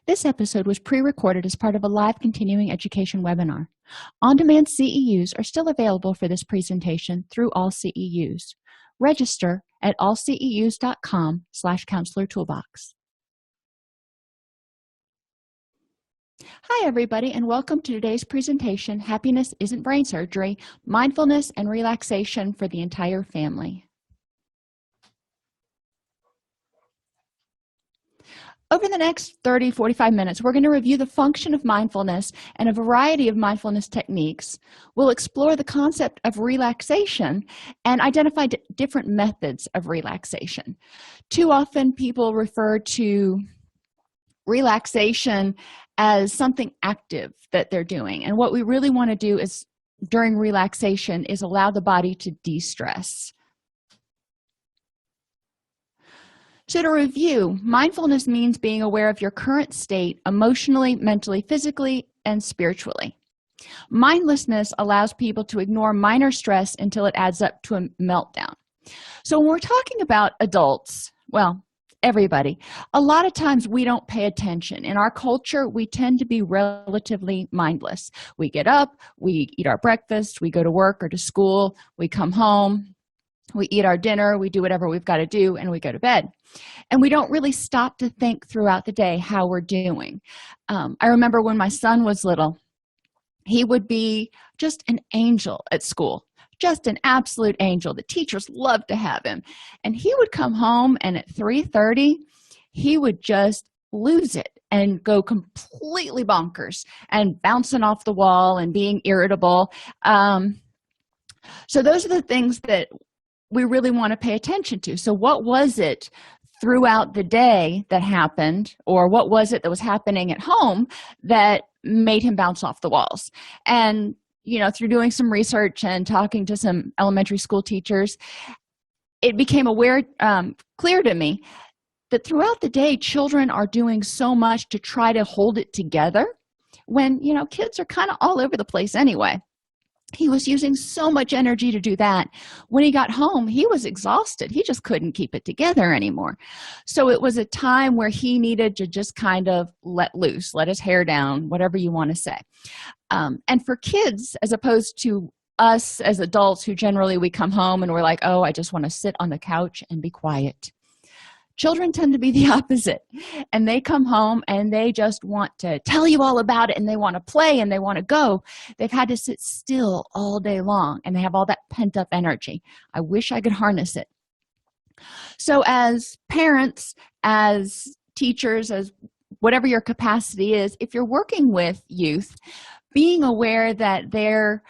This episode was pre-recorded as part of a live continuing education webinar. On-demand CEUs are still available for this presentation through All CEUs. Register at allceus.com/counselor toolbox. Hi, everybody, and welcome to today's presentation, Happiness Isn't Brain Surgery, Mindfulness and Relaxation for the Entire Family. Over the next 30-45 minutes, we're going to review the function of mindfulness and a variety of mindfulness techniques. We'll explore the concept of relaxation and identify different methods of relaxation. Too often, people refer to relaxation as something active that they're doing. And what we really want to do is, during relaxation, is allow the body to de-stress. So to review, mindfulness means being aware of your current state emotionally, mentally, physically, and spiritually. Mindlessness allows people to ignore minor stress until it adds up to a meltdown. So when we're talking about adults, well, everybody, a lot of times we don't pay attention. In our culture, we tend to be relatively mindless. We get up, we eat our breakfast, we go to work or to school, we come home, we eat our dinner, we do whatever we've got to do, and we go to bed. And we don't really stop to think throughout the day how we're doing. I remember when my son was little, he would be just an angel at school, just an absolute angel. The teachers loved to have him. And he would come home, and at 3:30, he would just lose it and go completely bonkers and bouncing off the wall and being irritable. So those are the things that we really want to pay attention to. So what was it throughout the day that happened, or what was it that was happening at home that made him bounce off the walls? And, through doing some research and talking to some elementary school teachers, it became clear to me that throughout the day, children are doing so much to try to hold it together when, kids are kind of all over the place anyway. He was using so much energy to do that. When he got home, he was exhausted. He just couldn't keep it together anymore. So it was a time where he needed to just kind of let loose, let his hair down, whatever you want to say. And for kids, as opposed to us as adults who generally we come home and we're like, oh, I just want to sit on the couch and be quiet. Children tend to be the opposite, and they come home and they just want to tell you all about it, and they want to play and they want to go. They've had to sit still all day long, and they have all that pent-up energy. I wish I could harness it. So as parents, as teachers, as whatever your capacity is, if you're working with youth, being aware that their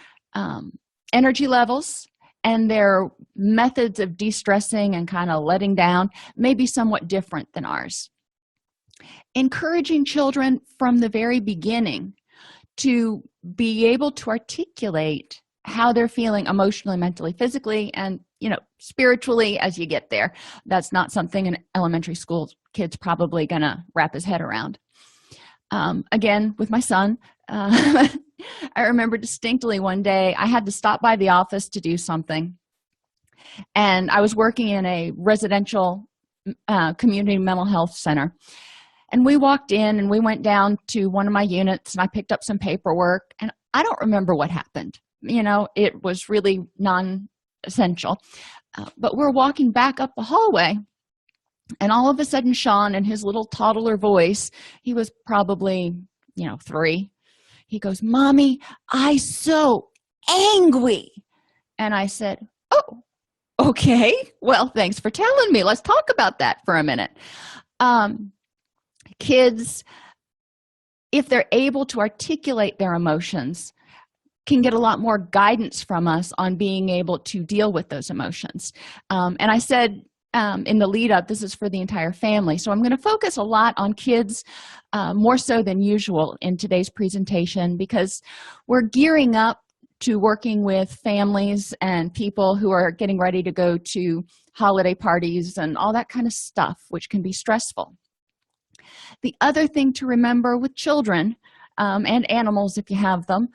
energy levels and their methods of de-stressing and kind of letting down may be somewhat different than ours. Encouraging children from the very beginning to be able to articulate how they're feeling emotionally, mentally, physically, and spiritually as you get there. That's not something an elementary school kid's probably gonna wrap his head around. Again, with my son, I remember distinctly one day I had to stop by the office to do something, and I was working in a residential community mental health center. And we walked in and we went down to one of my units, and I picked up some paperwork, and I don't remember what happened. It was really non-essential. But we're walking back up the hallway, and all of a sudden, Sean, in his little toddler voice, he was probably, 3, he goes, "Mommy, I so angry." And I said, "Oh, okay. Well, thanks for telling me. Let's talk about that for a minute." Kids, if they're able to articulate their emotions, can get a lot more guidance from us on being able to deal with those emotions. And I said in the lead up, this is for the entire family. So I'm going to focus a lot on kids, more so than usual in today's presentation, because we're gearing up to working with families and people who are getting ready to go to holiday parties and all that kind of stuff, which can be stressful. The other thing to remember with children and animals, if you have them,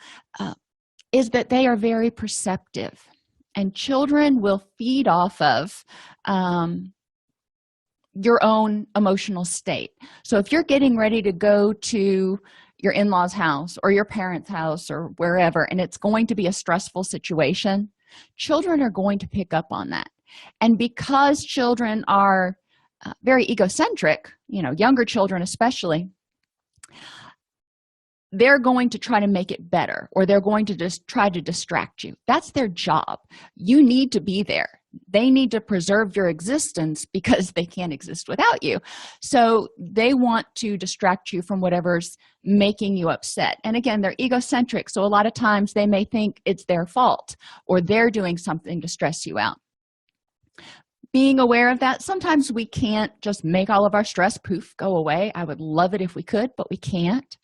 is that they are very perceptive, and children will feed off of your own emotional state. So if you're getting ready to go to your in-laws house or your parents house or wherever, and it's going to be a stressful situation, children are going to pick up on that. And because children are very egocentric, younger children especially, they're going to try to make it better, or they're going to just try to distract you. That's their job. You need to be there. They need to preserve your existence because they can't exist without you. So they want to distract you from whatever's making you upset. And again, they're egocentric, so a lot of times they may think it's their fault or they're doing something to stress you out. Being aware of that, sometimes we can't just make all of our stress poof go away. I would love it if we could, but we can't.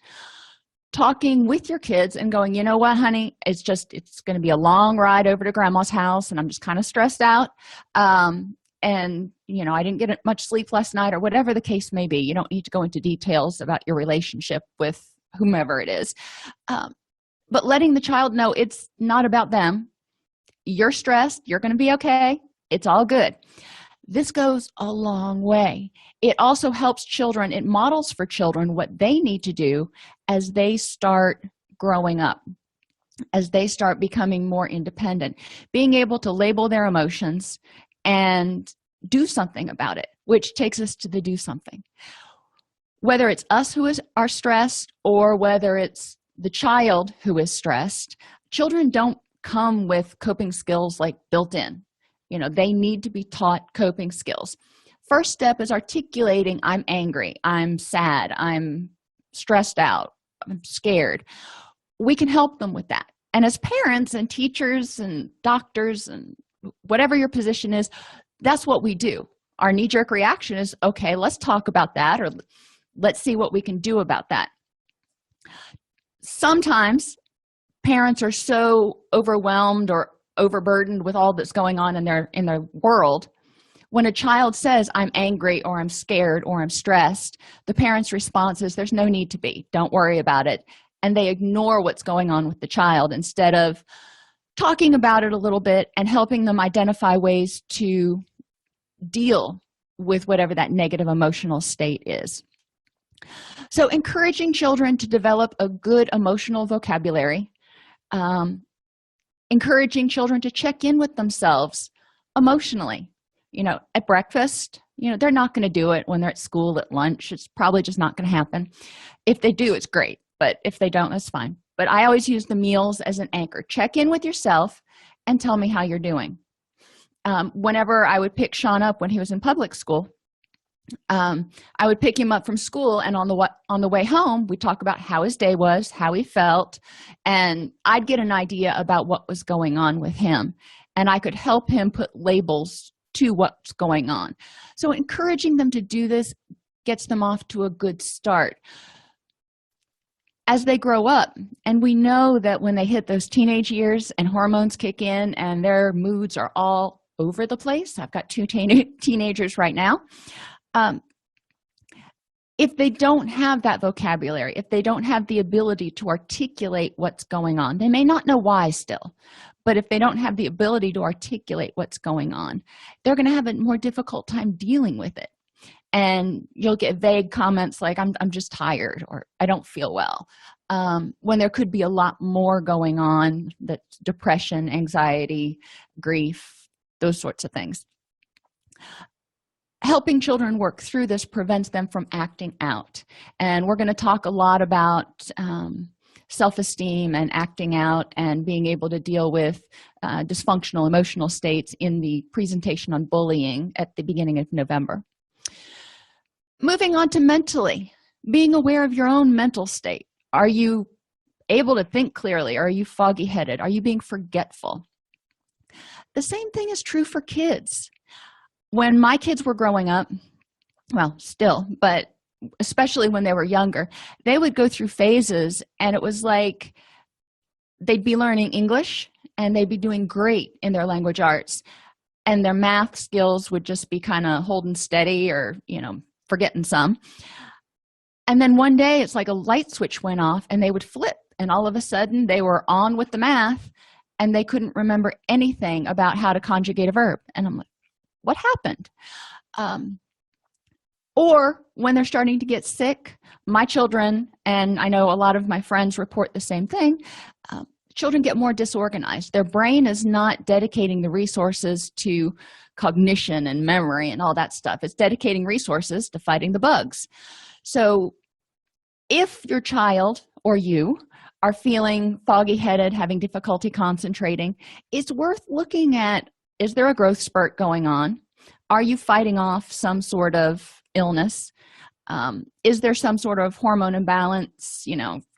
Talking with your kids and going, you know what, honey, it's going to be a long ride over to grandma's house and I'm just kind of stressed out. And I didn't get much sleep last night, or whatever the case may be. You don't need to go into details about your relationship with whomever it is. But letting the child know it's not about them. You're stressed. You're going to be okay. It's all good. This goes a long way. It also helps children. It models for children what they need to do as they start growing up, as they start becoming more independent, being able to label their emotions and do something about it, which takes us to the do something. Whether it's us who are stressed or whether it's the child who is stressed, children don't come with coping skills like built in. They need to be taught coping skills. First step is articulating, I'm angry, I'm sad, I'm stressed out, I'm scared. We can help them with that. And as parents and teachers and doctors and whatever your position is, that's what we do. Our knee-jerk reaction is, okay, let's talk about that, or let's see what we can do about that. Sometimes parents are so overwhelmed or overburdened with all that's going on in their world. When a child says, I'm angry or I'm scared or I'm stressed, the parent's response is, there's no need to be. Don't worry about it. And they ignore what's going on with the child instead of talking about it a little bit and helping them identify ways to deal with whatever that negative emotional state is. So encouraging children to develop a good emotional vocabulary, encouraging children to check in with themselves emotionally. At breakfast, they're not going to do it when they're at school, at lunch. It's probably just not going to happen. If they do, it's great. But if they don't, that's fine. But I always use the meals as an anchor. Check in with yourself and tell me how you're doing. Whenever I would pick Sean up when he was in public school, I would pick him up from school, and on the way home, we'd talk about how his day was, how he felt, and I'd get an idea about what was going on with him, and I could help him put labels to what's going on. So encouraging them to do this gets them off to a good start. As they grow up, and we know that when they hit those teenage years and hormones kick in and their moods are all over the place. I've got two teenagers right now. If they don't have that vocabulary, if they don't have the ability to articulate what's going on, they may not know why still, but if they don't have the ability to articulate what's going on, they're going to have a more difficult time dealing with it. And you'll get vague comments like, I'm just tired, or I don't feel well, when there could be a lot more going on, that's depression, anxiety, grief, those sorts of things. Helping children work through this prevents them from acting out. And we're going to talk a lot about self-esteem and acting out and being able to deal with dysfunctional emotional states in the presentation on bullying at the beginning of November. Moving on to mentally, being aware of your own mental state. Are you able to think clearly? Are you foggy-headed? Are you being forgetful? The same thing is true for kids. When my kids were growing up, well, still, but especially when they were younger, they would go through phases, and it was like they'd be learning English and they'd be doing great in their language arts, and their math skills would just be kind of holding steady or, forgetting some. And then one day it's like a light switch went off and they would flip, and all of a sudden they were on with the math and they couldn't remember anything about how to conjugate a verb. And I'm like, what happened? or when they're starting to get sick. My children, and I know a lot of my friends report the same thing, children get more disorganized. Their brain is not dedicating the resources to cognition and memory and all that stuff. It's dedicating resources to fighting the bugs. So if your child or you are feeling foggy-headed, having difficulty concentrating, it's worth looking at, is there a growth spurt going on? Are you fighting off some sort of illness? Is there some sort of hormone imbalance,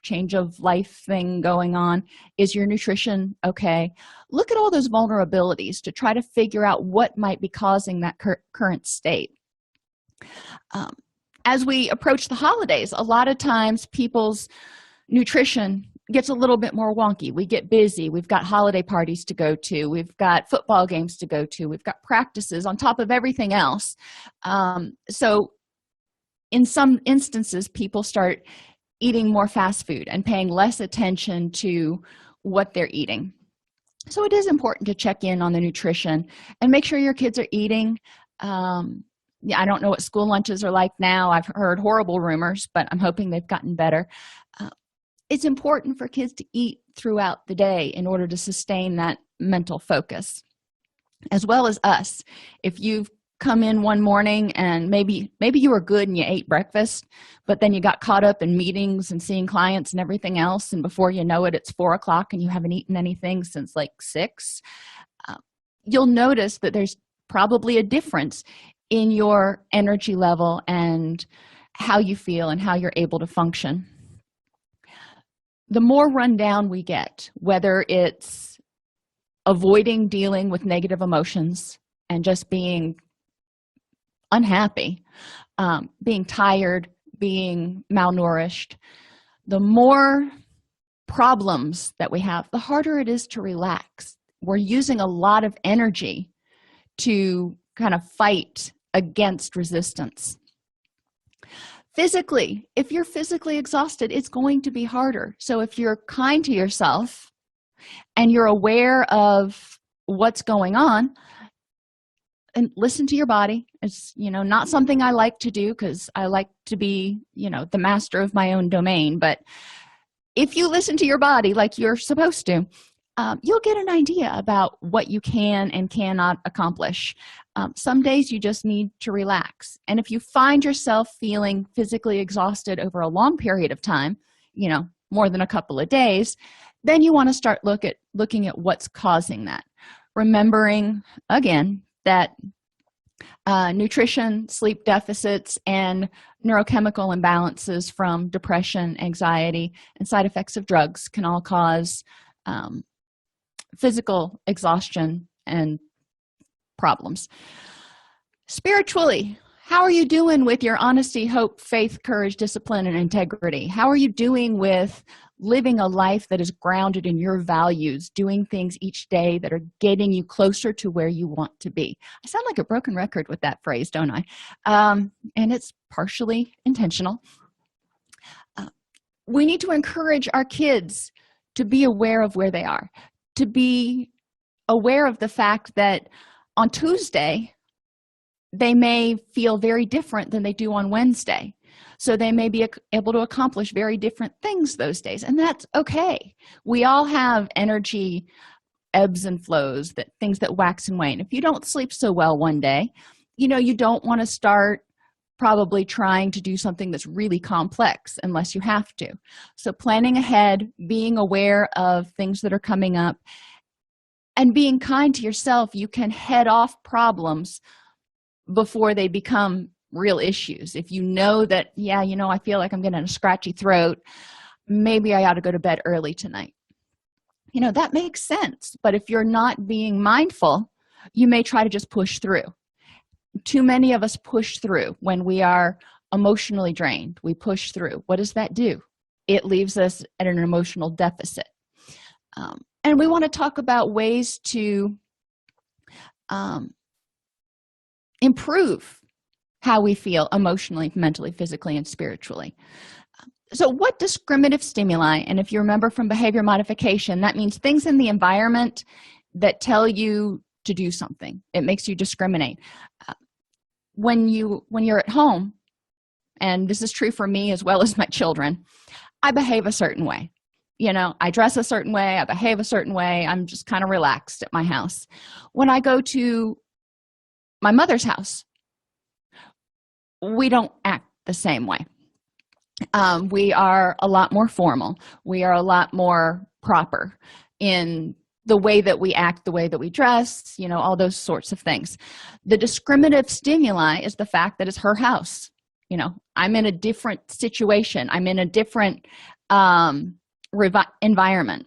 change of life thing going on? Is your nutrition okay? Look at all those vulnerabilities to try to figure out what might be causing that current state. As we approach the holidays, a lot of times people's nutrition gets a little bit more wonky. We get busy. We've got holiday parties to go to. We've got football games to go to. We've got practices on top of everything else. So in some instances, people start eating more fast food and paying less attention to what they're eating. So it is important to check in on the nutrition and make sure your kids are eating. I don't know what school lunches are like now. I've heard horrible rumors, but I'm hoping they've gotten better. It's important for kids to eat throughout the day in order to sustain that mental focus, as well as us. If you've come in one morning and maybe you were good and you ate breakfast, but then you got caught up in meetings and seeing clients and everything else, and before you know it, it's 4:00 and you haven't eaten anything since like 6, you'll notice that there's probably a difference in your energy level and how you feel and how you're able to function. The more run down we get, whether it's avoiding dealing with negative emotions and just being unhappy, being tired, being malnourished, the more problems that we have, the harder it is to relax. We're using a lot of energy to kind of fight against resistance. Physically, if you're physically exhausted, it's going to be harder. So if you're kind to yourself and you're aware of what's going on, and listen to your body. It's not something I like to do because I like to be the master of my own domain, but if you listen to your body like you're supposed to, you'll get an idea about what you can and cannot accomplish. Some days you just need to relax, and if you find yourself feeling physically exhausted over a long period of time, more than a couple of days, then you want to start looking at what's causing that, remembering again that nutrition, sleep deficits, and neurochemical imbalances from depression, anxiety, and side effects of drugs can all cause physical exhaustion and problems. Spiritually, how are you doing with your honesty, hope, faith, courage, discipline, and integrity? How are you doing with living a life that is grounded in your values, doing things each day that are getting you closer to where you want to be? I sound like a broken record with that phrase, don't I? And it's partially intentional. We need to encourage our kids to be aware of where they are, to be aware of the fact that on Tuesday, they may feel very different than they do on Wednesday. So they may be able to accomplish very different things those days, and that's okay. We all have energy ebbs and flows, things that wax and wane. If you don't sleep so well one day, you don't want to start probably trying to do something that's really complex unless you have to. So planning ahead, being aware of things that are coming up, and being kind to yourself, you can head off problems before they become real issues. If you know that, I feel like I'm getting a scratchy throat, maybe I ought to go to bed early tonight. That makes sense. But if you're not being mindful, you may try to just push through. Too many of us push through when we are emotionally drained. We push through. What does that do? It leaves us at an emotional deficit. And we want to talk about ways to improve how we feel emotionally, mentally, physically, and spiritually. So what discriminative stimuli, and if you remember from behavior modification, that means things in the environment that tell you to do something. It makes you discriminate. When you're at home, and this is true for me as well as my children, I behave a certain way. I dress a certain way, I behave a certain way. I'm just kind of relaxed at my house. When I go to my mother's house, we don't act the same way. We are a lot more formal. We are a lot more proper in the way that we act, the way that we dress, all those sorts of things. The discriminative stimuli is the fact that it's her house. I'm in a different situation. I'm in a different environment.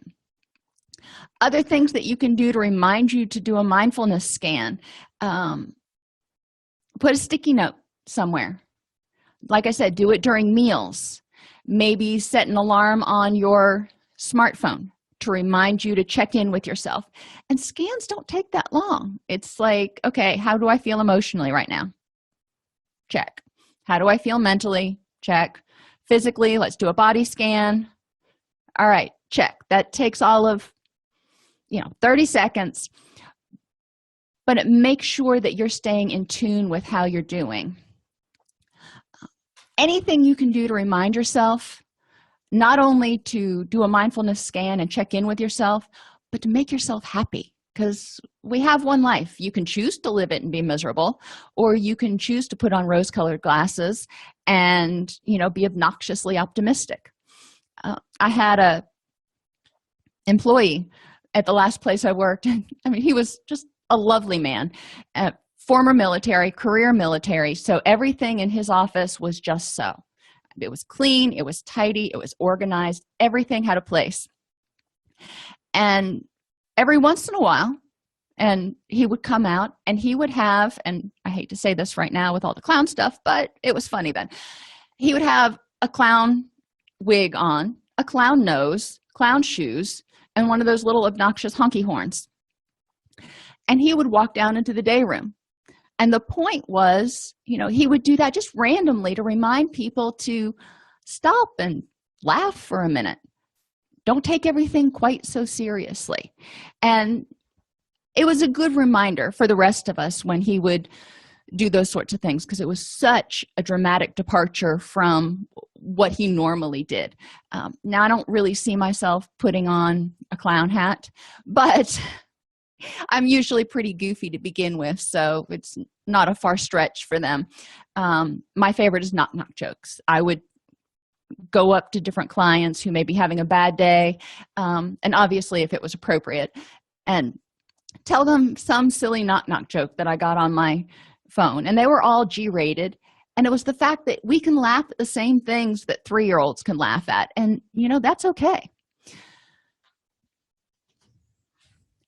Other things that you can do to remind you to do a mindfulness scan: put a sticky note somewhere. Like I said, do it during meals. Maybe set an alarm on your smartphone to remind you to check in with yourself. And scans don't take that long. It's like, okay, how do I feel emotionally right now? Check. How do I feel mentally? Check. Physically, let's do a body scan. All right, check. That takes all of 30 seconds, but it makes sure that you're staying in tune with how you're doing. Anything you can do to remind yourself, not only to do a mindfulness scan and check in with yourself, but to make yourself happy, because we have one life. You can choose to live it and be miserable, or you can choose to put on rose-colored glasses and be obnoxiously optimistic. I had a employee at the last place I worked. He was just a lovely man, former military, career military, so everything in his office was just so. It was clean, it was tidy, it was organized, everything had a place. And every once in a while, and he would come out and he would have, and I hate to say this right now with all the clown stuff, but it was funny then, he would have a clown wig on, a clown nose, clown shoes, and one of those little obnoxious honky horns. And he would walk down into the day room. And the point was, he would do that just randomly to remind people to stop and laugh for a minute. Don't take everything quite so seriously. And it was a good reminder for the rest of us when he would do those sorts of things, because it was such a dramatic departure from what he normally did. Now, I don't really see myself putting on a clown hat, but I'm usually pretty goofy to begin with, so it's not a far stretch for them. My favorite is knock jokes. I would go up to different clients who may be having a bad day, and obviously if it was appropriate, and tell them some silly knock joke that I got on my phone. And they were all G-rated, and it was the fact that we can laugh at the same things that 3-year-olds can laugh at, and that's okay.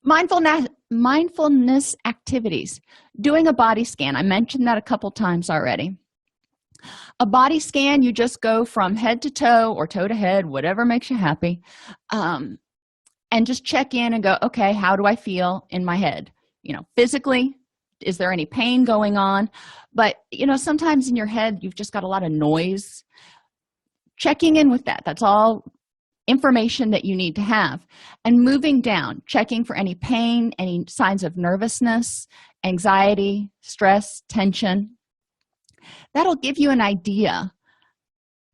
Mindfulness activities. Doing a body scan. I mentioned that a couple times already. A body scan, you just go from head to toe or toe to head, whatever makes you happy, and just check in and go, okay, how do I feel in my head? Physically, is there any pain going on? But, sometimes in your head, you've just got a lot of noise. Checking in with that. That's all information that you need to have. And moving down, checking for any pain, any signs of nervousness, anxiety, stress, tension. That'll give you an idea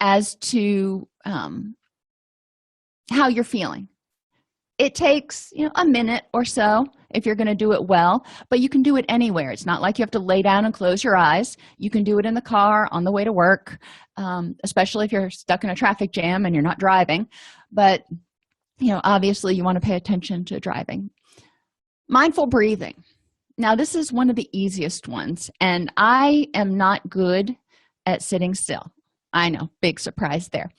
as to how you're feeling. It takes a minute or so if you're going to do it well, but you can do it anywhere. It's not like you have to lay down and close your eyes. You can do it in the car on the way to work, especially if you're stuck in a traffic jam and you're not driving. But obviously you want to pay attention to driving. Mindful breathing. Now, this is one of the easiest ones, and I am not good at sitting still. I know, big surprise there.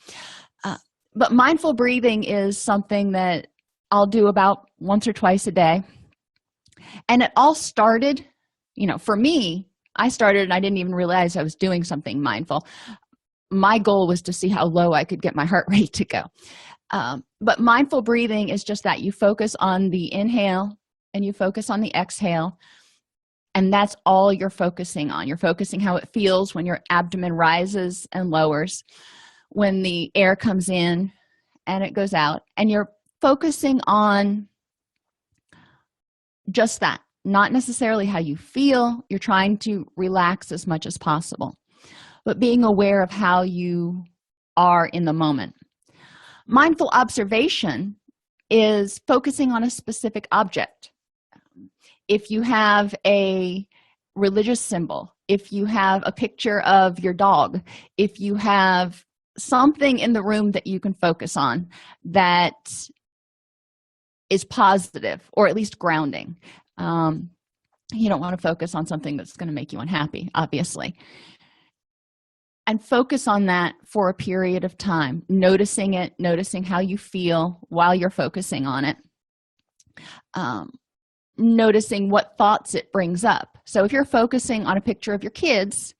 But mindful breathing is something that I'll do about once or twice a day. And it all started, for me, I started and I didn't even realize I was doing something mindful. My goal was to see how low I could get my heart rate to go. But mindful breathing is just that. You focus on the inhale and you focus on the exhale. And that's all you're focusing on. You're focusing how it feels when your abdomen rises and lowers, when the air comes in and it goes out. And you're focusing on just that, not necessarily how you feel. You're trying to relax as much as possible. but being aware of how you are in the moment. Mindful observation is focusing on a specific object. If you have a religious symbol, if you have a picture of your dog, if you have something in the room that you can focus on that is positive or at least grounding. You don't want to focus on something that's going to make you unhappy, obviously. And focus on that for a period of time, noticing it, noticing how you feel while you're focusing on it, noticing what thoughts it brings up. So if you're focusing on a picture of your kids,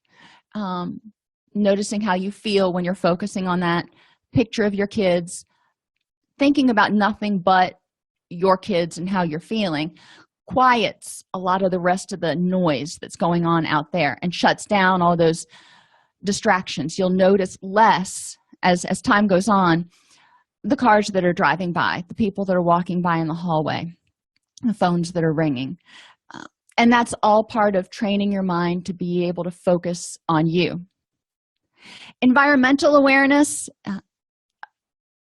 noticing how you feel when you're focusing on that picture of your kids, thinking about nothing but your kids and how you're feeling, quiets a lot of the rest of the noise that's going on out there and shuts down all those distractions. You'll notice less as time goes on, the cars that are driving by, the people that are walking by in the hallway, the phones that are ringing. And that's all part of training your mind to be able to focus on you. Environmental awareness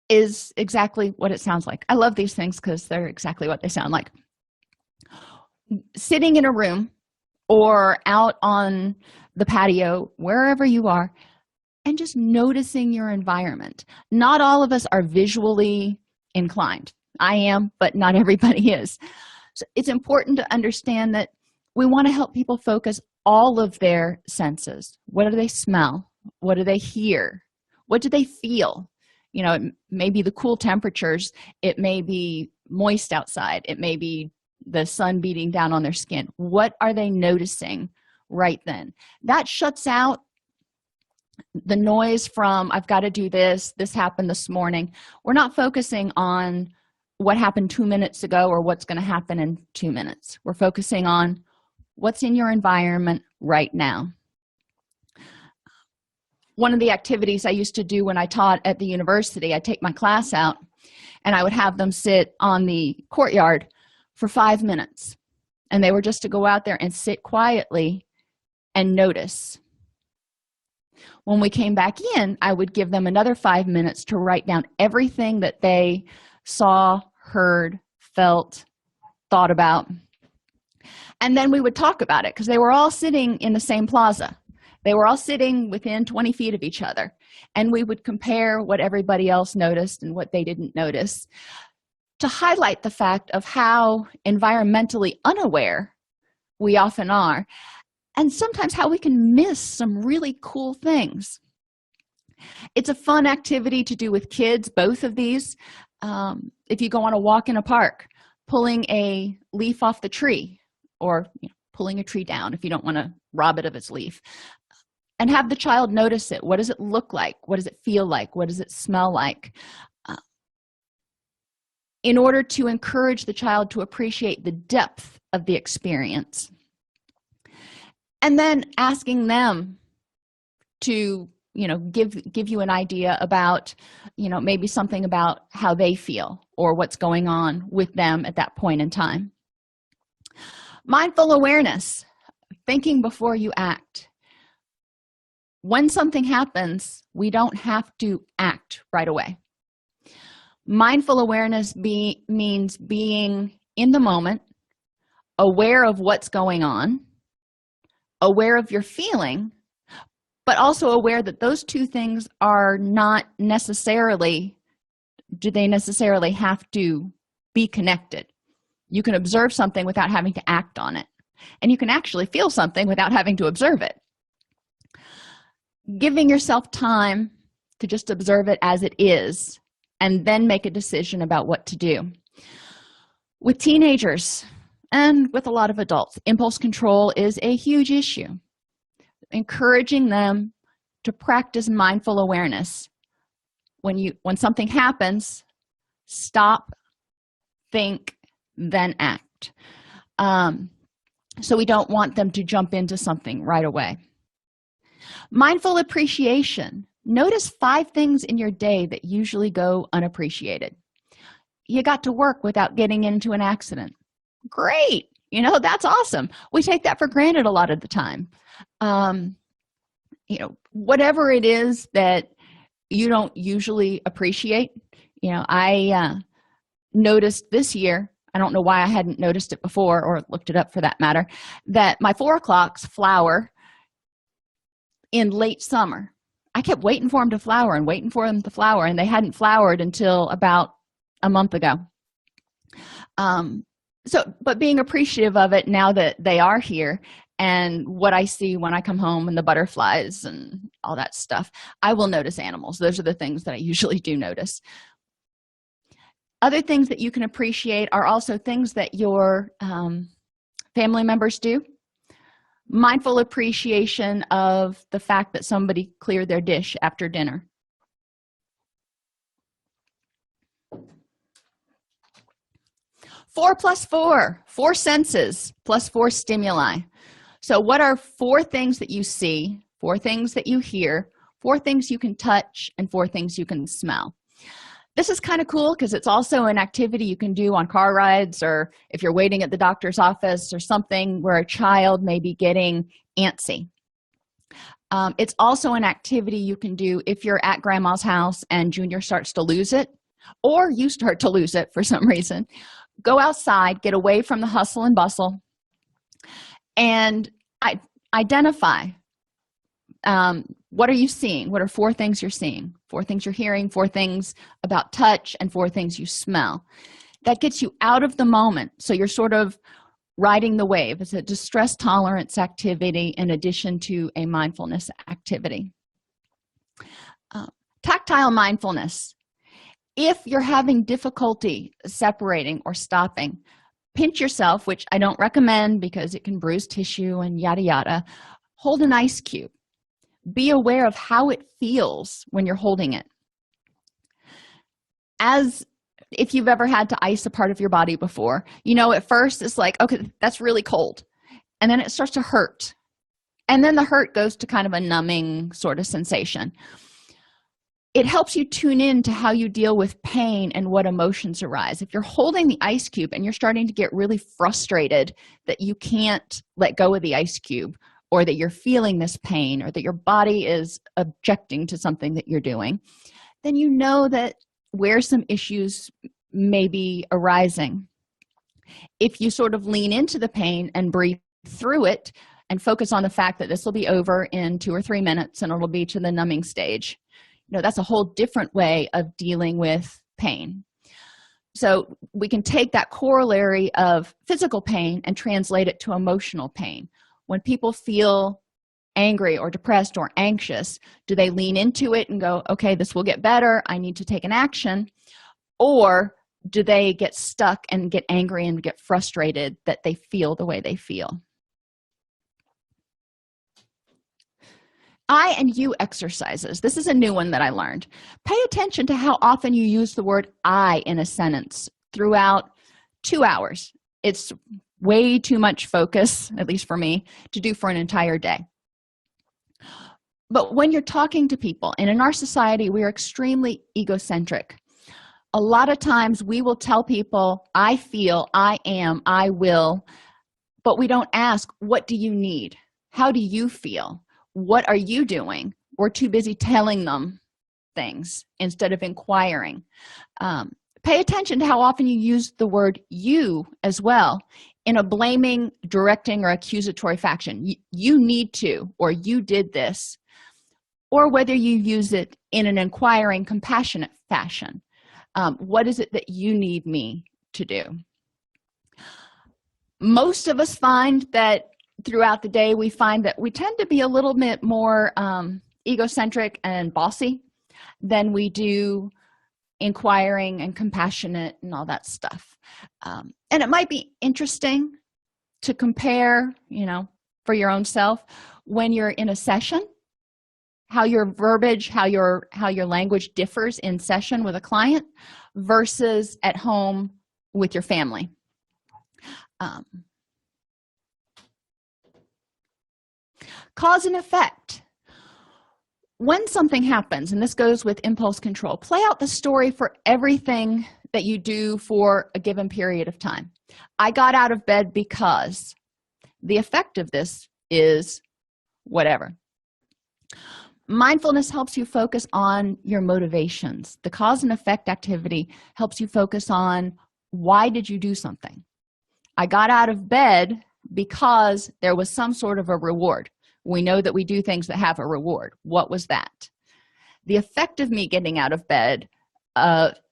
is exactly what it sounds like. I love these things because they're exactly what they sound like. Sitting in a room or out on the patio, wherever you are, and just noticing your environment. Not all of us are visually inclined. I am, but not everybody is. So it's important to understand that we want to help people focus all of their senses. What do they smell? What do they hear? What do they feel? You know, it may be the cool temperatures. It may be moist outside. It may be the sun beating down on their skin. What are they noticing right then? That shuts out the noise from, I've got to do this happened this morning. We're not focusing on what happened 2 minutes ago or what's going to happen in 2 minutes. We're focusing on what's in your environment right now. One of the activities I used to do when I taught at the university, I'd take my class out and I would have them sit on the courtyard for 5 minutes. And they were just to go out there and sit quietly and notice. When we came back in, I would give them another 5 minutes to write down everything that they saw, heard, felt, thought about. And then we would talk about it because they were all sitting in the same plaza. They were all sitting within 20 feet of each other. And we would compare what everybody else noticed and what they didn't notice to highlight the fact of how environmentally unaware we often are, and sometimes how we can miss some really cool things. It's a fun activity to do with kids, both of these. If you go on a walk in a park, pulling a leaf off the tree, or pulling a tree down if you don't want to rob it of its leaf, and have the child notice it. What does it look like? What does it feel like? What does it smell like? In order to encourage the child to appreciate the depth of the experience. And then asking them to, give you an idea about, maybe something about how they feel or what's going on with them at that point in time. Mindful awareness, thinking before you act. When something happens, we don't have to act right away. Mindful awareness means being in the moment, aware of what's going on, aware of your feeling, but also aware that those two things are not necessarily, do they necessarily have to be connected? You can observe something without having to act on it, and you can actually feel something without having to observe it. Giving yourself time to just observe it as it is, and then make a decision about what to do. With teenagers and with a lot of adults, impulse control is a huge issue. Encouraging them to practice mindful awareness. When something happens, stop, think, then act. So we don't want them to jump into something right away. Mindful appreciation. Notice 5 things in your day that usually go unappreciated. You got to work without getting into an accident. Great. That's awesome. We take that for granted a lot of the time. whatever it is that you don't usually appreciate. I noticed this year, I don't know why I hadn't noticed it before or looked it up for that matter, that my 4 o'clocks flower in late summer. I kept waiting for them to flower and waiting for them to flower, and they hadn't flowered until about a month ago. But being appreciative of it now that they are here, and what I see when I come home and the butterflies and all that stuff, I will notice animals. Those are the things that I usually do notice. Other things that you can appreciate are also things that your family members do. Mindful appreciation of the fact that somebody cleared their dish after dinner. Four plus four senses plus 4 stimuli. So what are 4 things that you see, 4 things that you hear, 4 things you can touch, and 4 things you can smell? This is kind of cool because it's also an activity you can do on car rides, or if you're waiting at the doctor's office or something where a child may be getting antsy. It's also an activity you can do if you're at grandma's house and Junior starts to lose it, or you start to lose it for some reason. Go outside, get away from the hustle and bustle, and identify what are you seeing. What are 4 things you're seeing, 4 things you're hearing, 4 things about touch, and 4 things you smell. That gets you out of the moment, so you're sort of riding the wave. It's a distress tolerance activity in addition to a mindfulness activity. Tactile mindfulness. If you're having difficulty separating or stopping, pinch yourself, which I don't recommend because it can bruise tissue and yada yada. Hold an ice cube. Be aware of how it feels when you're holding it. As if you've ever had to ice a part of your body before, at first it's like, okay, that's really cold. And then it starts to hurt. And then the hurt goes to kind of a numbing sort of sensation. It helps you tune in to how you deal with pain and what emotions arise. If you're holding the ice cube and you're starting to get really frustrated that you can't let go of the ice cube, or that you're feeling this pain, or that your body is objecting to something that you're doing, then you know that where some issues may be arising. If you sort of lean into the pain and breathe through it and focus on the fact that this will be over in 2 or 3 minutes and it'll be to the numbing stage, that's a whole different way of dealing with pain. So we can take that corollary of physical pain and translate it to emotional pain. When people feel angry or depressed or anxious, do they lean into it and go, okay, this will get better, I need to take an action? Or do they get stuck and get angry and get frustrated that they feel the way they feel? I and you exercises. This is a new one that I learned. Pay attention to how often you use the word I in a sentence throughout 2 hours. It's way too much focus, at least for me, to do for an entire day. But when you're talking to people, and in our society, we are extremely egocentric. A lot of times we will tell people, I feel, I am, I will, but we don't ask, what do you need? How do you feel? What are you doing? We're too busy telling them things instead of inquiring. Pay attention to how often you use the word you as well in a blaming, directing, or accusatory fashion. You need to, or you did this, or whether you use it in an inquiring, compassionate fashion. What is it that you need me to do? Most of us find that throughout the day, we find that we tend to be a little bit more egocentric and bossy than we do inquiring and compassionate and all that stuff. And it might be interesting to compare, for your own self, when you're in a session, how your verbiage, how your language differs in session with a client versus at home with your family. Cause and effect. When something happens, and this goes with impulse control, play out the story for everything that you do for a given period of time. I got out of bed because the effect of this is whatever. Mindfulness helps you focus on your motivations. The cause and effect activity helps you focus on, why did you do something? I got out of bed because there was some sort of a reward. We know that we do things that have a reward. What was that? The effect of me getting out of bed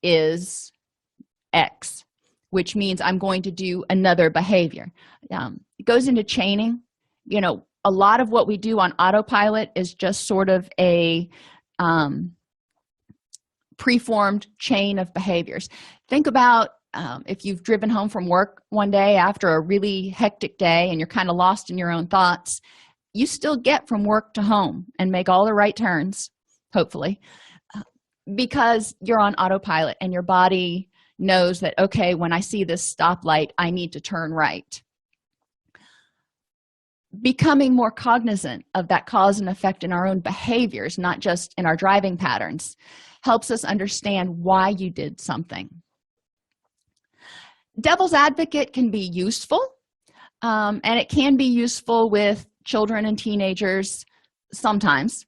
is X, which means I'm going to do another behavior. It goes into chaining. A lot of what we do on autopilot is just sort of a preformed chain of behaviors. Think about if you've driven home from work one day after a really hectic day and you're kind of lost in your own thoughts. You still get from work to home and make all the right turns, hopefully, because you're on autopilot and your body knows that, okay, when I see this stoplight, I need to turn right. Becoming more cognizant of that cause and effect in our own behaviors, not just in our driving patterns, helps us understand why you did something. Devil's advocate can be useful, and it can be useful with children and teenagers sometimes,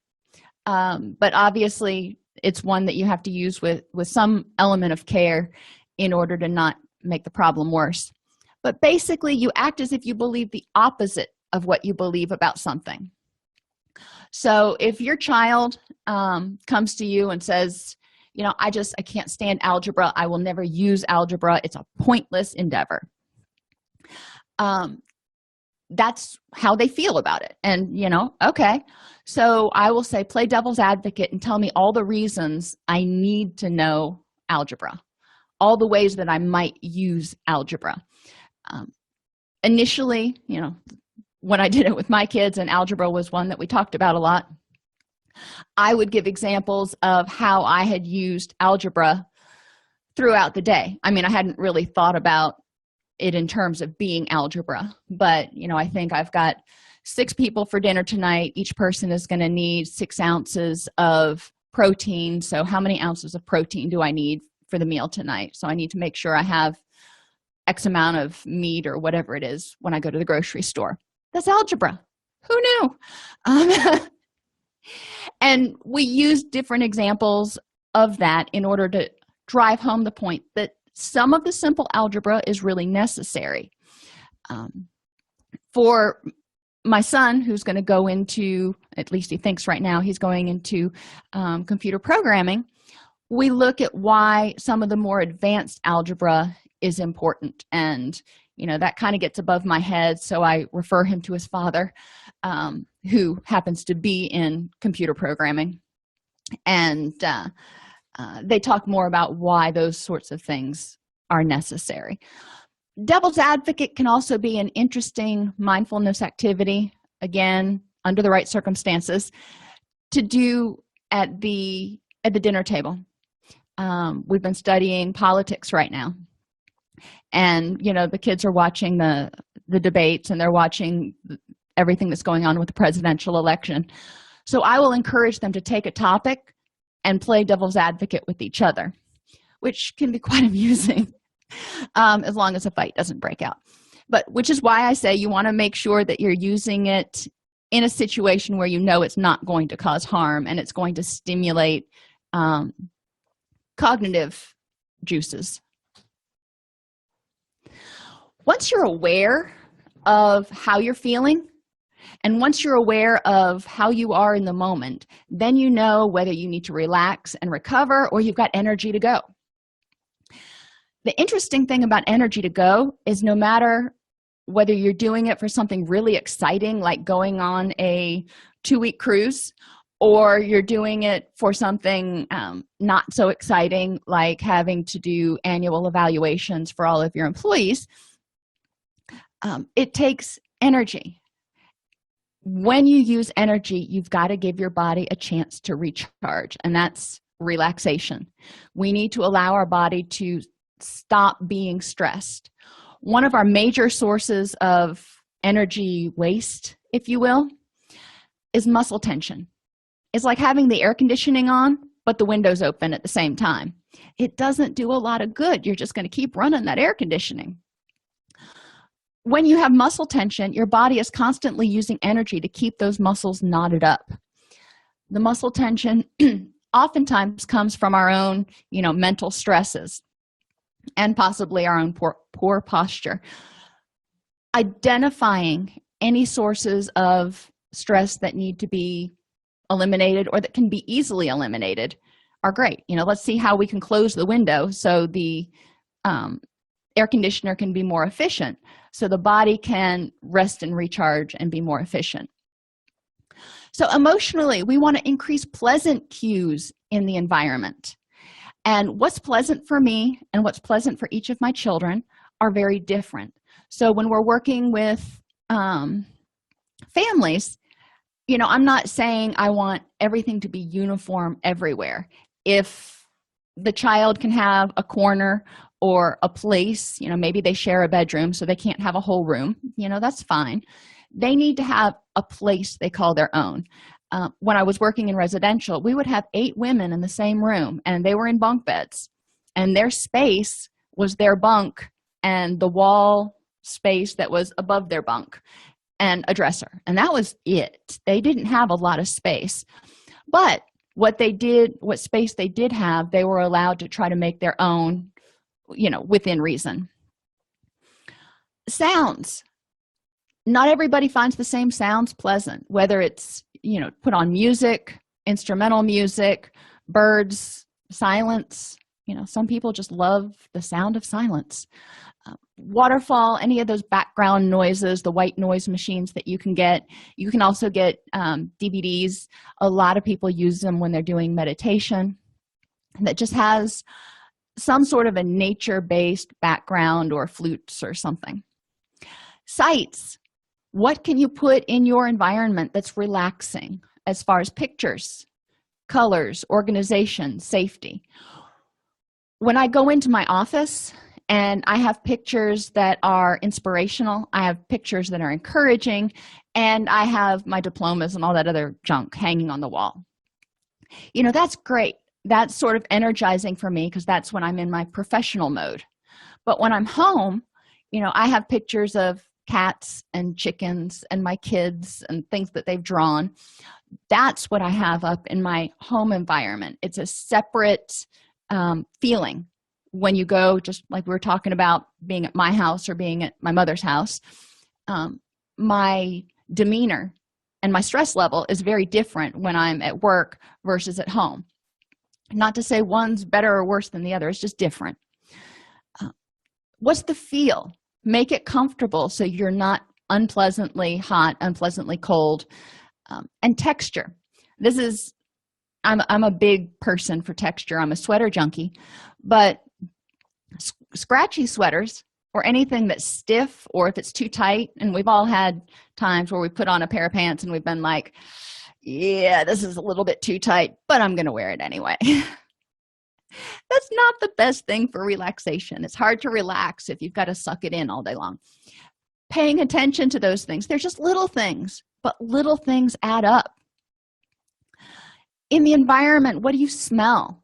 but obviously it's one that you have to use with some element of care in order to not make the problem worse. But basically, you act as if you believe the opposite of what you believe about something. So if your child comes to you and says, I can't stand algebra, I will never use algebra, it's a pointless endeavor, that's how they feel about it. And okay, so I will say, play devil's advocate and tell me all the reasons I need to know algebra, all the ways that I might use algebra. Initially, when I did it with my kids, and algebra was one that we talked about a lot, I would give examples of how I had used algebra throughout the day. I hadn't really thought about it in terms of being algebra, but I think I've got 6 people for dinner tonight. Each person is going to need 6 ounces of protein. So how many ounces of protein do I need for the meal tonight? So I need to make sure I have X amount of meat or whatever it is when I go to the grocery store. That's algebra. Who knew? And we use different examples of that in order to drive home the point that some of the simple algebra is really necessary. For my son, who's going to go into, at least he thinks right now, he's going into computer programming, we look at why some of the more advanced algebra is important. And that kind of gets above my head, so I refer him to his father, who happens to be in computer programming. And they talk more about why those sorts of things are necessary. Devil's advocate can also be an interesting mindfulness activity, again, under the right circumstances, to do at the dinner table. We've been studying politics right now. And the kids are watching the debates, and they're watching everything that's going on with the presidential election. So I will encourage them to take a topic and play devil's advocate with each other, which can be quite amusing, as long as a fight doesn't break out. But which is why I say you want to make sure that you're using it in a situation where it's not going to cause harm and it's going to stimulate cognitive juices. Once you're aware of how you're feeling, and once you're aware of how you are in the moment, then you know whether you need to relax and recover or you've got energy to go. The interesting thing about energy to go is no matter whether you're doing it for something really exciting, like going on a 2-week cruise, or you're doing it for something not so exciting, like having to do annual evaluations for all of your employees, it takes energy. When you use energy, you've got to give your body a chance to recharge, and that's relaxation. We need to allow our body to stop being stressed. One of our major sources of energy waste, if you will, is muscle tension. It's like having the air conditioning on, but the windows open at the same time. It doesn't do a lot of good. You're just going to keep running that air conditioning. When you have muscle tension, your body is constantly using energy to keep those muscles knotted up. The muscle tension oftentimes comes from our own, mental stresses and possibly our own poor posture. Identifying any sources of stress that need to be eliminated or that can be easily eliminated are great. Let's see how we can close the window so the air conditioner can be more efficient, so the body can rest and recharge and be more efficient. So emotionally, we want to increase pleasant cues in the environment. And what's pleasant for me and what's pleasant for each of my children are very different. So when we're working with families, I'm not saying I want everything to be uniform everywhere. If the child can have a corner or a place, maybe they share a bedroom so they can't have a whole room, that's fine. They need to have a place they call their own. When I was working in residential, we would have 8 women in the same room, and they were in bunk beds, and their space was their bunk and the wall space that was above their bunk and a dresser, and that was it. They didn't have a lot of space, but what space they did have, they were allowed to try to make their own, within reason. Sounds. Not everybody finds the same sounds pleasant, whether it's, put on music, instrumental music, birds, silence. Some people just love the sound of silence. Waterfall, any of those background noises, the white noise machines that you can get. You can also get DVDs. A lot of people use them when they're doing meditation. That just has some sort of a nature-based background or flutes or something. Sights. What can you put in your environment that's relaxing as far as pictures, colors, organization, safety? When I go into my office and I have pictures that are inspirational, I have pictures that are encouraging, and I have my diplomas and all that other junk hanging on the wall. That's great. That's sort of energizing for me because that's when I'm in my professional mode. But when I'm home, I have pictures of cats and chickens and my kids and things that they've drawn. That's what I have up in my home environment. It's a separate feeling when you go, just like we were talking about being at my house or being at my mother's house. My demeanor and my stress level is very different when I'm at work versus at home. Not to say one's better or worse than the other, it's just different. What's the feel? Make it comfortable so you're not unpleasantly hot, unpleasantly cold. And texture. I'm a big person for texture. I'm a sweater junkie, but scratchy sweaters or anything that's stiff, or if it's too tight, and we've all had times where we put on a pair of pants and we've been like, yeah, this is a little bit too tight, but I'm going to wear it anyway. That's not the best thing for relaxation. It's hard to relax if you've got to suck it in all day long. Paying attention to those things. They're just little things, but little things add up. In the environment, what do you smell?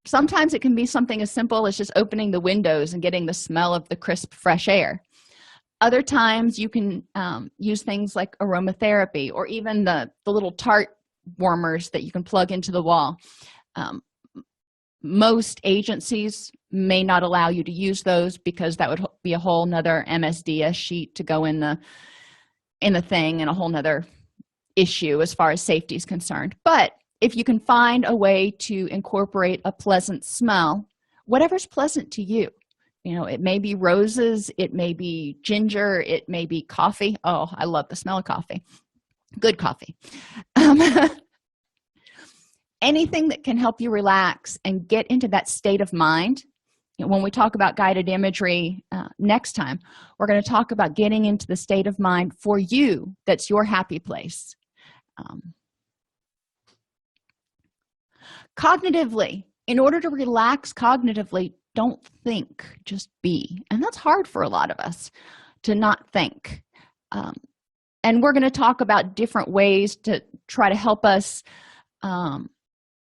Sometimes it can be something as simple as just opening the windows and getting the smell of the crisp, fresh air. Other times you can use things like aromatherapy, or even the little tart warmers that you can plug into the wall. Most agencies may not allow you to use those because that would be a whole nother MSDS sheet to go in the thing, and a whole nother issue as far as safety is concerned. But if you can find a way to incorporate a pleasant smell, whatever's pleasant to you, it may be roses, it may be ginger, it may be coffee. Oh, I love the smell of coffee. Good coffee. Anything that can help you relax and get into that state of mind. When we talk about guided imagery next time, we're going to talk about getting into the state of mind for you that's your happy place. Cognitively, in order to relax cognitively, don't think, just be. And that's hard for a lot of us, to not think. And we're going to talk about different ways to try to help us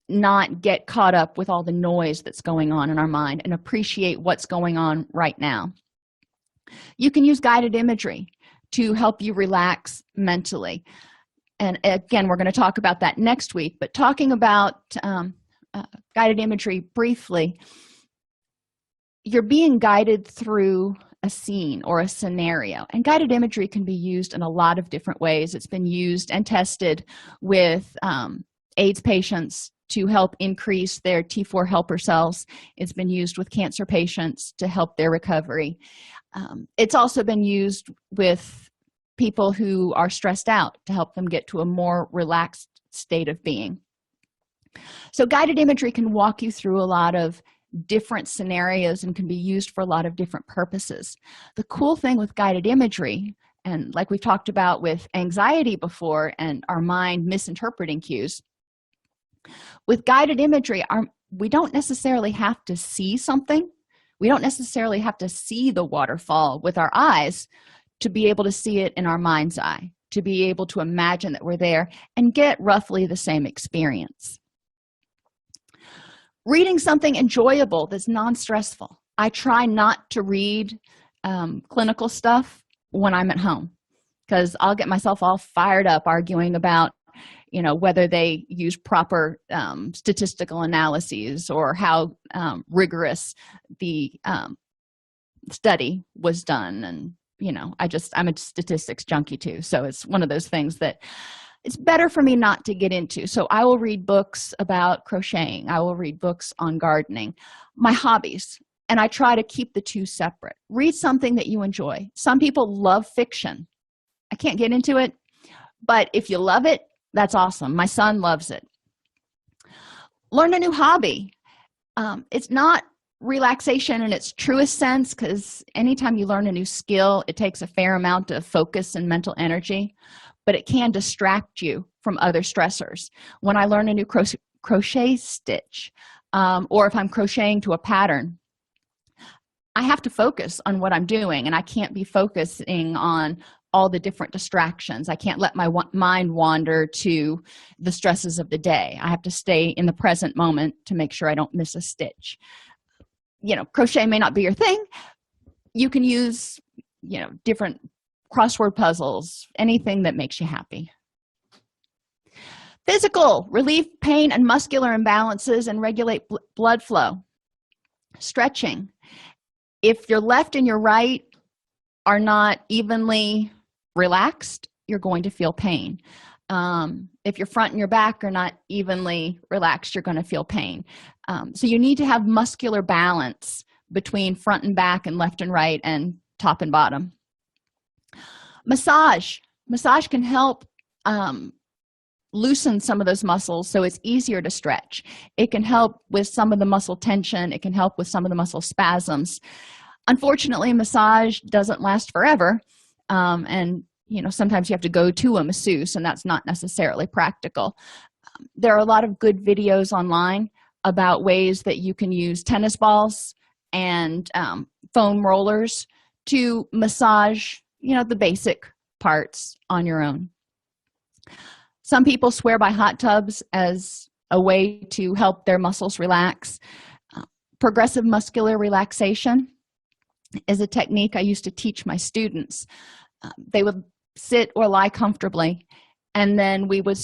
not get caught up with all the noise that's going on in our mind and appreciate what's going on right now. You can use guided imagery to help you relax mentally. And again, we're going to talk about that next week, but talking about guided imagery briefly, you're being guided through a scene or a scenario, and guided imagery can be used in a lot of different ways. It's been used and tested with AIDS patients to help increase their T4 helper cells. It's been used with cancer patients to help their recovery. It's also been used with people who are stressed out to help them get to a more relaxed state of being. So guided imagery can walk you through a lot of different scenarios and can be used for a lot of different purposes. The cool thing with guided imagery, and like we've talked about with anxiety before and our mind misinterpreting cues, with guided imagery, we don't necessarily have to see something. We don't necessarily have to see the waterfall with our eyes to be able to see it in our mind's eye, to be able to imagine that we're there and get roughly the same experience. Reading something enjoyable that's non-stressful. I try not to read clinical stuff when I'm at home, because I'll get myself all fired up arguing about whether they use proper statistical analyses or how rigorous the study was done. And I'm a statistics junkie too, so it's one of those things that it's better for me not to get into. So I will read books about crocheting. I will read books on gardening, my hobbies, and I try to keep the two separate. Read something that you enjoy. Some people love fiction. I can't get into it, but if you love it, that's awesome. My son loves it. Learn a new hobby. It's not relaxation in its truest sense, because anytime you learn a new skill, it takes a fair amount of focus and mental energy, but it can distract you from other stressors. When I learn a new crochet stitch, or if I'm crocheting to a pattern, I have to focus on what I'm doing, and I can't be focusing on all the different distractions. I can't let my mind wander to the stresses of the day. I have to stay in the present moment to make sure I don't miss a stitch. Crochet may not be your thing. You can use, different crossword puzzles, anything that makes you happy. Physical, relieve pain and muscular imbalances and regulate blood flow. Stretching. If your left and your right are not evenly relaxed, you're going to feel pain. If your front and your back are not evenly relaxed, you're going to feel pain. So you need to have muscular balance between front and back and left and right and top and bottom. Massage can help loosen some of those muscles so it's easier to stretch. It can help with some of the muscle tension. It can help with some of the muscle spasms. Unfortunately, massage doesn't last forever, and sometimes you have to go to a masseuse, and that's not necessarily practical. There are a lot of good videos online about ways that you can use tennis balls and foam rollers to massage the basic parts on your own. Some people swear by hot tubs as a way to help their muscles relax. Progressive muscular relaxation is a technique I used to teach my students. They would sit or lie comfortably, and then we would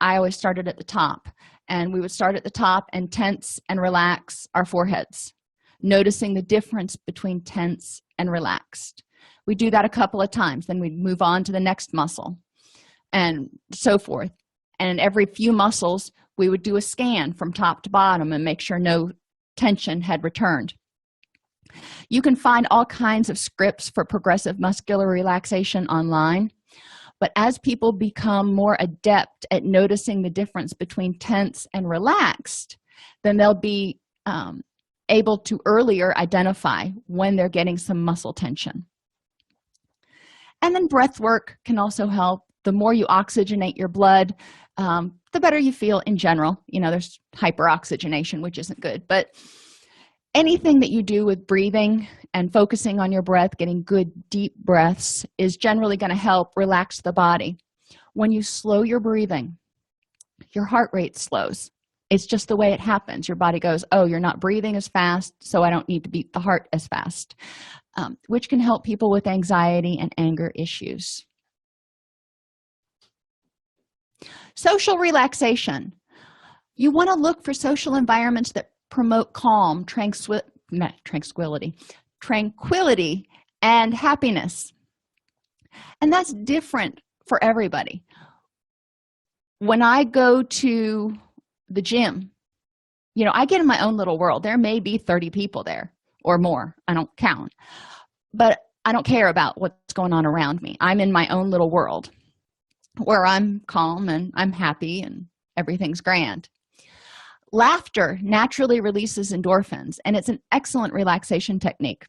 I always started at the top, and we would start at the top and tense and relax our foreheads, noticing the difference between tense and relaxed. We do that a couple of times, then we'd move on to the next muscle and so forth. And every few muscles, we would do a scan from top to bottom and make sure no tension had returned. You can find all kinds of scripts for progressive muscular relaxation online, but as people become more adept at noticing the difference between tense and relaxed, then they'll be able to earlier identify when they're getting some muscle tension. And then breath work can also help. The more you oxygenate your blood, the better you feel in general. There's hyperoxygenation, which isn't good, but anything that you do with breathing and focusing on your breath, getting good deep breaths, is generally going to help relax the body. When you slow your breathing, your heart rate slows. It's just the way it happens. Your body goes, oh, you're not breathing as fast, so I don't need to beat the heart as fast, which can help people with anxiety and anger issues. Social relaxation. You want to look for social environments that promote calm, tranquility, and happiness. And that's different for everybody. When I go to the gym, I get in my own little world. There may be 30 people there or more. I don't count. But I don't care about what's going on around me. I'm in my own little world where I'm calm and I'm happy and everything's grand. Laughter naturally releases endorphins, and it's an excellent relaxation technique.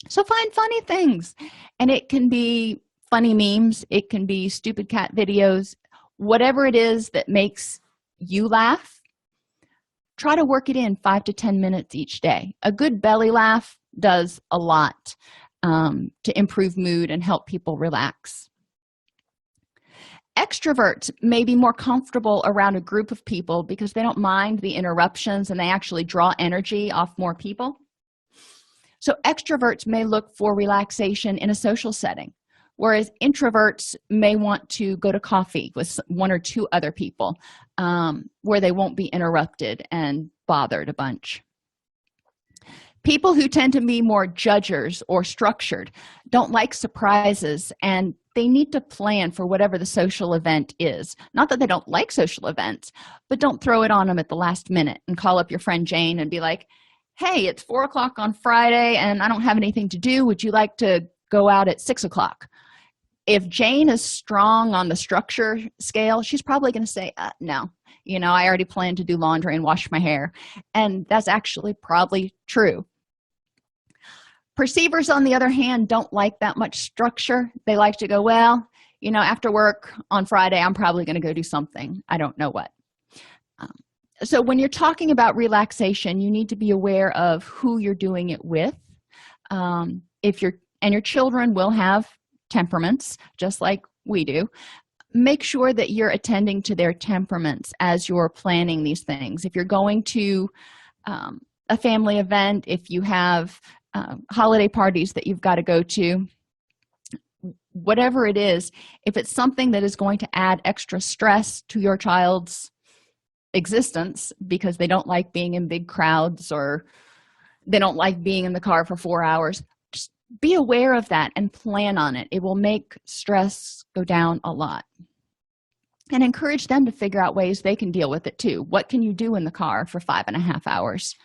So find funny things, and it can be funny memes, it can be stupid cat videos, whatever it is that makes you laugh. Try to work it in 5 to 10 minutes each day. A good belly laugh does a lot to improve mood and help people relax. Extroverts may be more comfortable around a group of people because they don't mind the interruptions and they actually draw energy off more people. So extroverts may look for relaxation in a social setting, whereas introverts may want to go to coffee with 1 or 2 other people where they won't be interrupted and bothered a bunch. People who tend to be more judgers or structured don't like surprises, and they need to plan for whatever the social event is. Not that they don't like social events, but don't throw it on them at the last minute and call up your friend Jane and be like, hey, it's 4 o'clock on Friday and I don't have anything to do. Would you like to go out at 6 o'clock? If Jane is strong on the structure scale, she's probably going to say, no, I already planned to do laundry and wash my hair. And that's actually probably true. Perceivers, on the other hand, don't like that much structure. They like to go, well, after work on Friday, I'm probably going to go do something. I don't know what. So when you're talking about relaxation, you need to be aware of who you're doing it with. Your children will have temperaments, just like we do. Make sure that you're attending to their temperaments as you're planning these things. If you're going to a family event, if you have holiday parties that you've got to go to, whatever it is, if it's something that is going to add extra stress to your child's existence because they don't like being in big crowds or they don't like being in the car for 4 hours, just be aware of that and plan on it. It will make stress go down a lot. And encourage them to figure out ways they can deal with it too. What can you do in the car for 5.5 hours?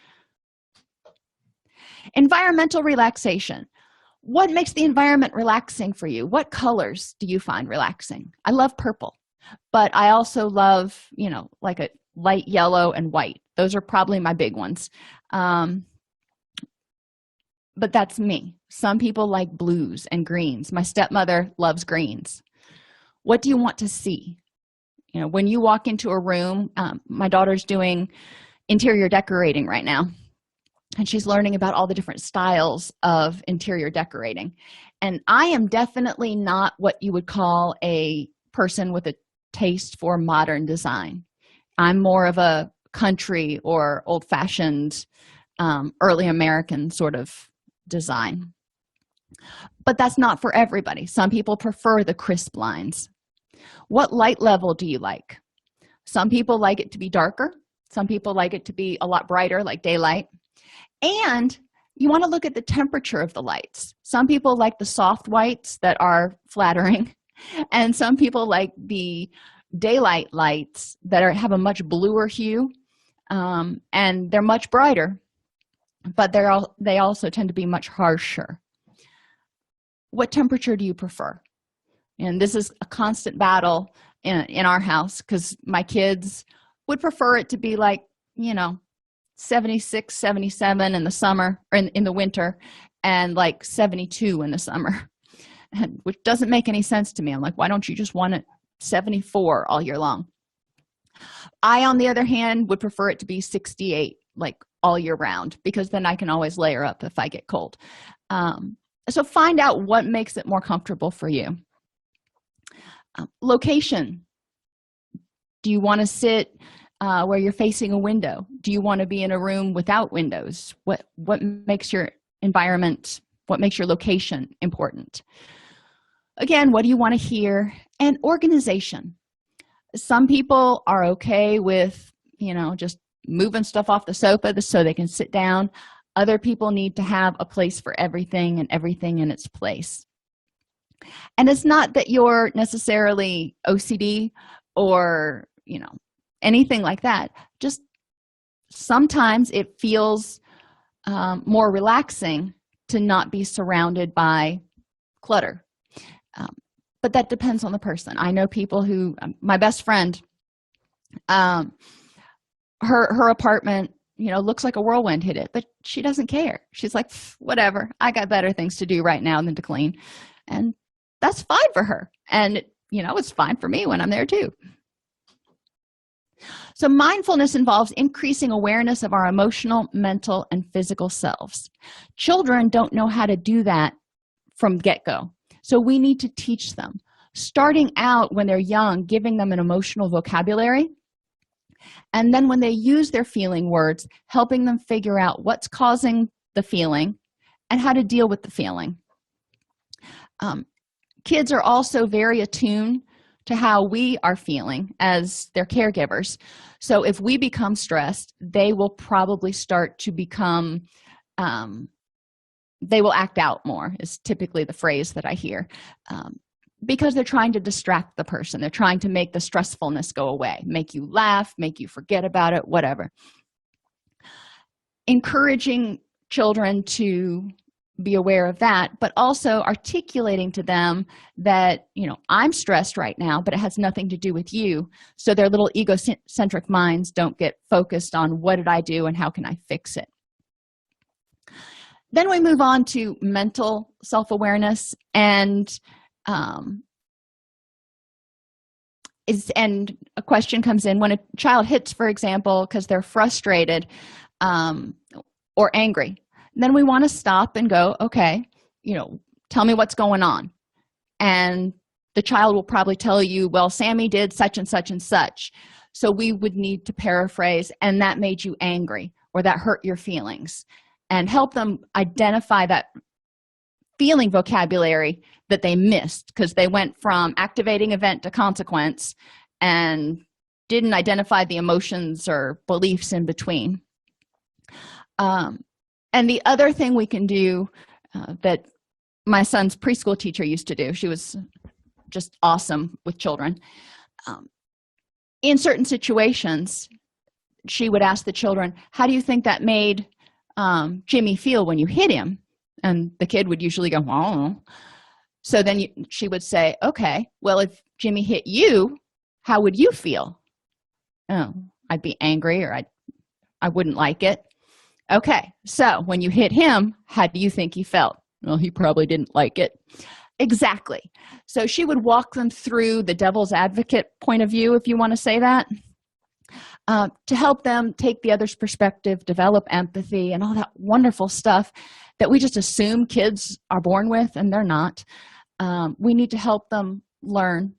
Environmental relaxation. What makes the environment relaxing for you? What colors do you find relaxing? I love purple, but I also love, like a light yellow and white. Those are probably my big ones. But that's me. Some people like blues and greens. My stepmother loves greens. What do you want to see? When you walk into a room, my daughter's doing interior decorating right now. And she's learning about all the different styles of interior decorating. And I am definitely not what you would call a person with a taste for modern design. I'm more of a country or old-fashioned, early American sort of design. But that's not for everybody. Some people prefer the crisp lines. What light level do you like? Some people like it to be darker. Some people like it to be a lot brighter, like daylight. And you want to look at the temperature of the lights. Some people like the soft whites that are flattering, and some people like the daylight lights that have a much bluer hue, and they're much brighter, but they also tend to be much harsher. What temperature do you prefer? And this is a constant battle in our house because my kids would prefer it to be like, 76, 77 in the summer or in the winter and like 72 in the summer, which doesn't make any sense to me. I'm like, why don't you just want it 74 all year long? I, on the other hand, would prefer it to be 68 like all year round because then I can always layer up if I get cold. So find out what makes it more comfortable for you. Location. Do you want to sit where you're facing a window? Do you want to be in a room without windows? What makes your environment, what makes your location important? Again, what do you want to hear? And organization. Some people are okay with, just moving stuff off the sofa so they can sit down. Other people need to have a place for everything and everything in its place. And it's not that you're necessarily OCD or, anything like that. Just sometimes it feels more relaxing to not be surrounded by clutter. But that depends on the person. I know people who, my best friend, her apartment, looks like a whirlwind hit it, but she doesn't care. She's like, whatever, I got better things to do right now than to clean. And that's fine for her. And, it's fine for me when I'm there too. So mindfulness involves increasing awareness of our emotional, mental, and physical selves. Children don't know how to do that from get-go. So we need to teach them. Starting out when they're young, giving them an emotional vocabulary. And then when they use their feeling words, helping them figure out what's causing the feeling and how to deal with the feeling. Kids are also very attuned to how we are feeling as their caregivers. So if we become stressed, they will probably start to become, they will act out more, is typically the phrase that I hear, because they're trying to distract the person. They're trying to make the stressfulness go away, make you laugh, make you forget about it, whatever. Encouraging children to be aware of that, but also articulating to them that, I'm stressed right now, but it has nothing to do with you. So their little egocentric minds don't get focused on what did I do and how can I fix it. Then we move on to mental self-awareness, and a question comes in when a child hits, for example, because they're frustrated or angry. Then we want to stop and go, okay, tell me what's going on. And the child will probably tell you, well, Sammy did such and such and such. So we would need to paraphrase, and that made you angry, or that hurt your feelings, and help them identify that feeling vocabulary that they missed because they went from activating event to consequence and didn't identify the emotions or beliefs in between. And the other thing we can do that my son's preschool teacher used to do, she was just awesome with children. In certain situations, she would ask the children, how do you think that made Jimmy feel when you hit him? And the kid would usually go, oh. So then she would say, okay, well, if Jimmy hit you, how would you feel? Oh, I'd be angry, or I wouldn't like it. Okay, so when you hit him, how do you think he felt? Well, he probably didn't like it. Exactly. So she would walk them through the devil's advocate point of view, if you want to say that, to help them take the other's perspective, develop empathy, and all that wonderful stuff that we just assume kids are born with, and they're not. We need to help them learn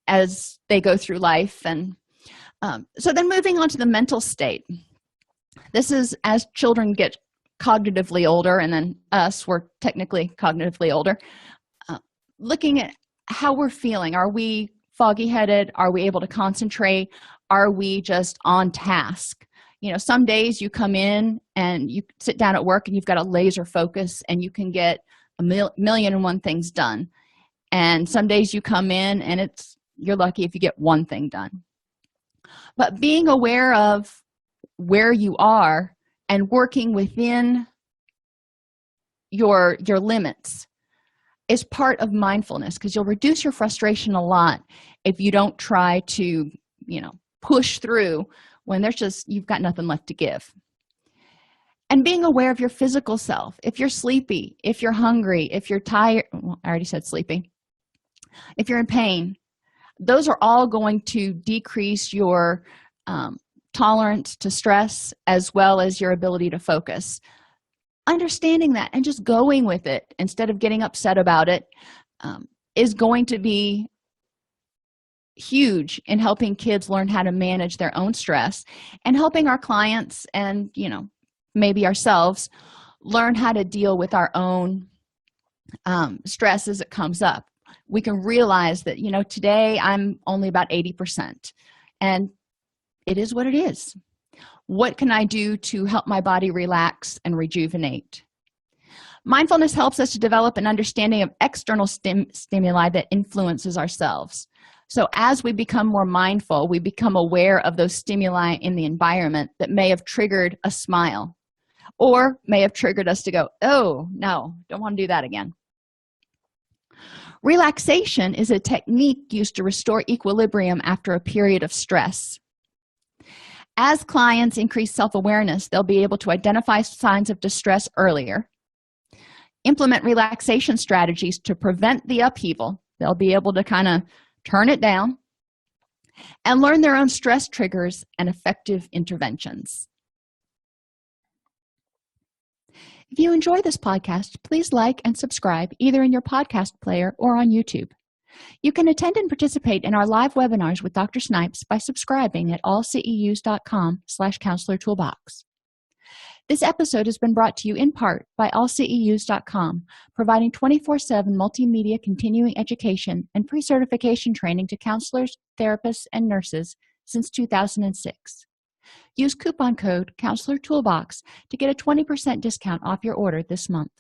as they go through life. And so then moving on to the mental state. This is as children get cognitively older, and then us, we're technically cognitively older, looking at how we're feeling. Are we foggy-headed? Are we able to concentrate? Are we just on task? Some days you come in and you sit down at work and you've got a laser focus and you can get a million and one things done. And some days you come in and you're lucky if you get one thing done. But being aware of where you are and working within your limits is part of mindfulness, because you'll reduce your frustration a lot if you don't try to, push through when you've got nothing left to give. And being aware of your physical self. If you're sleepy, if you're hungry, if you're tired, well, I already said sleepy, if you're in pain, those are all going to decrease your tolerance to stress as well as your ability to focus. Understanding that and just going with it instead of getting upset about it is going to be huge in helping kids learn how to manage their own stress, and helping our clients and maybe ourselves learn how to deal with our own stress as it comes up. we can realize that, today I'm only about 80%, and it is what it is. What can I do to help my body relax and rejuvenate? Mindfulness helps us to develop an understanding of external stimuli that influences ourselves. So as we become more mindful, we become aware of those stimuli in the environment that may have triggered a smile or may have triggered us to go, oh, no, don't want to do that again. Relaxation is a technique used to restore equilibrium after a period of stress. As clients increase self-awareness, they'll be able to identify signs of distress earlier, implement relaxation strategies to prevent the upheaval. They'll be able to kind of turn it down and learn their own stress triggers and effective interventions. If you enjoy this podcast, please like and subscribe either in your podcast player or on YouTube. You can attend and participate in our live webinars with Dr. Snipes by subscribing at allceus.com/counselor toolbox. This episode has been brought to you in part by allceus.com, providing 24/7 multimedia continuing education and pre-certification training to counselors, therapists, and nurses since 2006. Use coupon code Counselor Toolbox to get a 20% discount off your order this month.